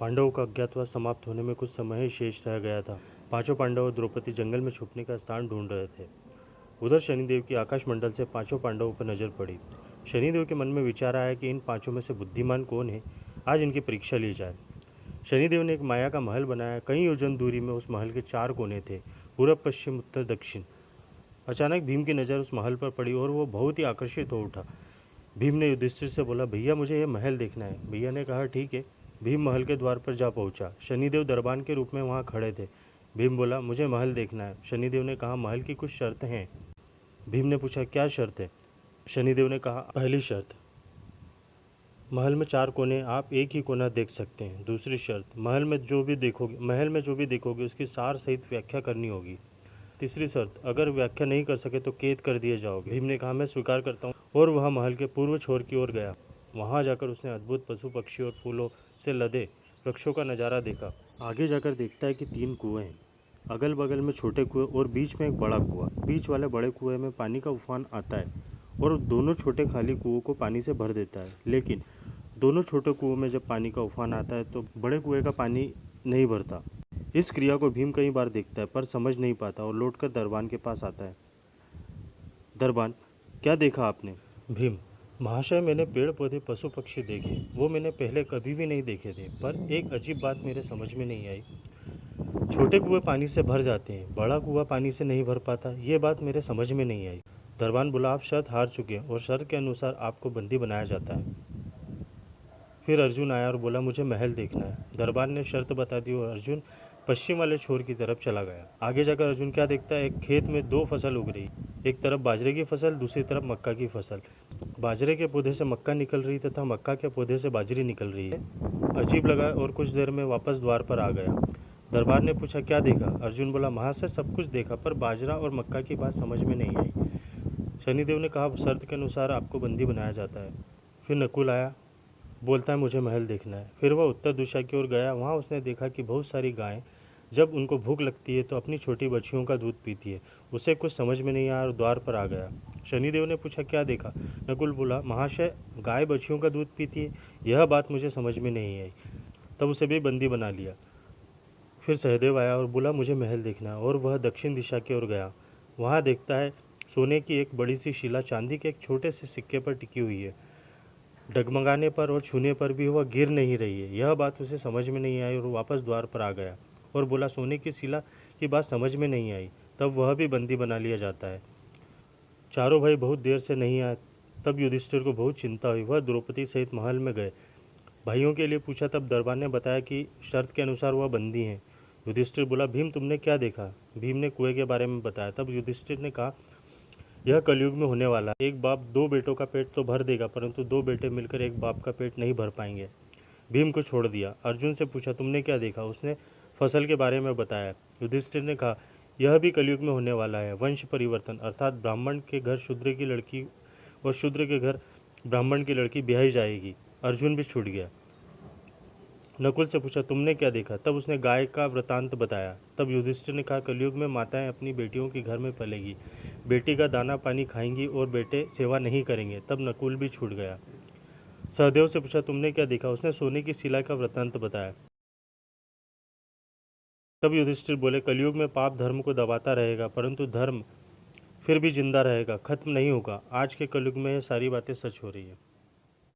पांडवों का अज्ञातवास समाप्त होने में कुछ समय ही शेष रह गया था। पांचों पांडव और द्रौपदी जंगल में छुपने का स्थान ढूंढ रहे थे। उधर शनिदेव की आकाशमंडल से पांचों पांडवों पर नजर पड़ी। शनिदेव के मन में विचार आया कि इन पांचों में से बुद्धिमान कौन है, आज इनकी परीक्षा ली जाए। शनिदेव ने एक माया का महल बनाया। कई योजन दूरी में उस महल के 4 कोने थे, पूर्व, पश्चिम, उत्तर, दक्षिण। अचानक भीम की नज़र उस महल पर पड़ी और वो बहुत ही आकर्षित हो उठा। भीम ने युधिष्ठिर से बोला, भैया मुझे यह महल देखना है। भैया ने कहा, ठीक है। भीम महल के द्वार पर जा पहुंचा। शनिदेव दरबान के रूप में वहां खड़े थे। भीम बोला, मुझे महल देखना है। शनिदेव ने कहा, महल की कुछ शर्तें हैं। भीम ने पूछा, क्या शर्त है? शनिदेव ने कहा, पहली शर्त, महल में 4 कोने, आप एक ही कोना देख सकते हैं। दूसरी शर्त, महल में जो भी देखोगे उसकी सार सहित व्याख्या करनी होगी। तीसरी शर्त, अगर व्याख्या नहीं कर सके तो कैद कर दिए जाओगे। भीम ने कहा, मैं स्वीकार करता हूँ, और वह महल के पूर्व छोर की ओर गया। वहां जाकर उसने अद्भुत पशु पक्षी और फूलों से लदे वृक्षों का नज़ारा देखा। आगे जाकर देखता है कि 3 कुएं हैं, अगल बगल में छोटे कुएं और बीच में एक बड़ा कुआं। बीच वाले बड़े कुएं में पानी का उफान आता है और दोनों छोटे खाली कुओं को पानी से भर देता है। लेकिन दोनों छोटे कुओं में जब पानी का उफान आता है तो बड़े कुएं का पानी नहीं भरता। इस क्रिया को भीम कई बार देखता है पर समझ नहीं पाता और लौटकर दरबान के पास आता है। दरबान, क्या देखा आपने? भीम, महाशय, मैंने पेड़ पौधे पशु पक्षी देखे, वो मैंने पहले कभी भी नहीं देखे थे, पर एक अजीब बात मेरे समझ में नहीं आई। छोटे कुएं पानी से भर जाते हैं, बड़ा कुआं पानी से नहीं भर पाता, ये बात मेरे समझ में नहीं आई। दरबान बोला, आप शर्त हार चुके हैं और शर्त के अनुसार आपको बंदी बनाया जाता है। फिर अर्जुन आया और बोला, मुझे महल देखना है। दरबान ने शर्त बता दी और अर्जुन पश्चिम वाले छोर की तरफ चला गया। आगे जाकर अर्जुन क्या देखता है, एक खेत में 2 फसल उग रही, एक तरफ बाजरे की फसल, दूसरी तरफ मक्का की फसल। बाजरे के पौधे से मक्का निकल रही तथा मक्का के पौधे से बाजरी निकल रही है। अजीब लगा और कुछ देर में वापस द्वार पर आ गया। दरबार ने पूछा, क्या देखा? अर्जुन बोला, महाशय, सब कुछ देखा पर बाजरा और मक्का की बात समझ में नहीं आई। शनिदेव ने कहा, शर्त के अनुसार आपको बंदी बनाया जाता है। फिर नकुल आया, बोलता है, मुझे महल देखना है। फिर वह उत्तर दिशा की ओर गया। वहाँ उसने देखा कि बहुत सारी गायें जब उनको भूख लगती है तो अपनी छोटी बच्चियों का दूध पीती है। उसे कुछ समझ में नहीं आया और द्वार पर आ गया। शनिदेव ने पूछा, क्या देखा? नकुल बोला, महाशय, गाय बच्चियों का दूध पीती है, यह बात मुझे समझ में नहीं आई। तब उसे भी बंदी बना लिया। फिर सहदेव आया और बोला, मुझे महल देखना है, और वह दक्षिण दिशा की ओर गया। वहाँ देखता है सोने की एक बड़ी सी शिला चांदी के एक छोटे से सिक्के पर टिकी हुई है। डगमगाने पर और छूने पर भी वह गिर नहीं रही है। यह बात उसे समझ में नहीं आई और वापस द्वार पर आ गया और बोला, सोने की शिला की बात समझ में नहीं आई। तब वह भी बंदी बना लिया जाता है। चारों भाई बहुत देर से नहीं आए। तब युधिष्ठिर को बहुत चिंता हुई। वह द्रौपदी सहित महल में गए, भाइयों के लिए पूछा। तब दरबार ने बताया कि शर्त के अनुसार वह बंदी हैं। युधिष्ठिर बोला, भीम, तुमने क्या देखा? भीम ने कुएं के बारे में बताया। तब युधिष्ठिर ने कहा, यह कलयुग में होने वाला है। एक बाप 2 बेटों का पेट तो भर देगा, परंतु 2 बेटे मिलकर एक बाप का पेट नहीं भर पाएंगे। भीम को छोड़ दिया। अर्जुन से पूछा, तुमने क्या देखा? उसने फसल के बारे में बताया। युधिष्ठिर ने कहा, यह भी कलयुग में होने वाला है। वंश परिवर्तन, अर्थात ब्राह्मण के घर शूद्र की लड़की और शूद्र के घर ब्राह्मण की लड़की ब्याही जाएगी। अर्जुन भी छूट गया। नकुल से पूछा, तुमने क्या देखा? तब उसने गाय का वृतांत बताया। तब युधिष्ठिर ने कहा, कलयुग में माताएं अपनी बेटियों के घर में पलेगी, बेटी का दाना पानी खाएंगी और बेटे सेवा नहीं करेंगे। तब नकुल भी छूट गया। सहदेव से पूछा, तुमने क्या देखा? उसने सोने की शिला का वृतांत बताया। तब युधिष्ठिर बोले, कलयुग में पाप धर्म को दबाता रहेगा, परंतु धर्म फिर भी जिंदा रहेगा, खत्म नहीं होगा। आज के कलयुग में ये सारी बातें सच हो रही है।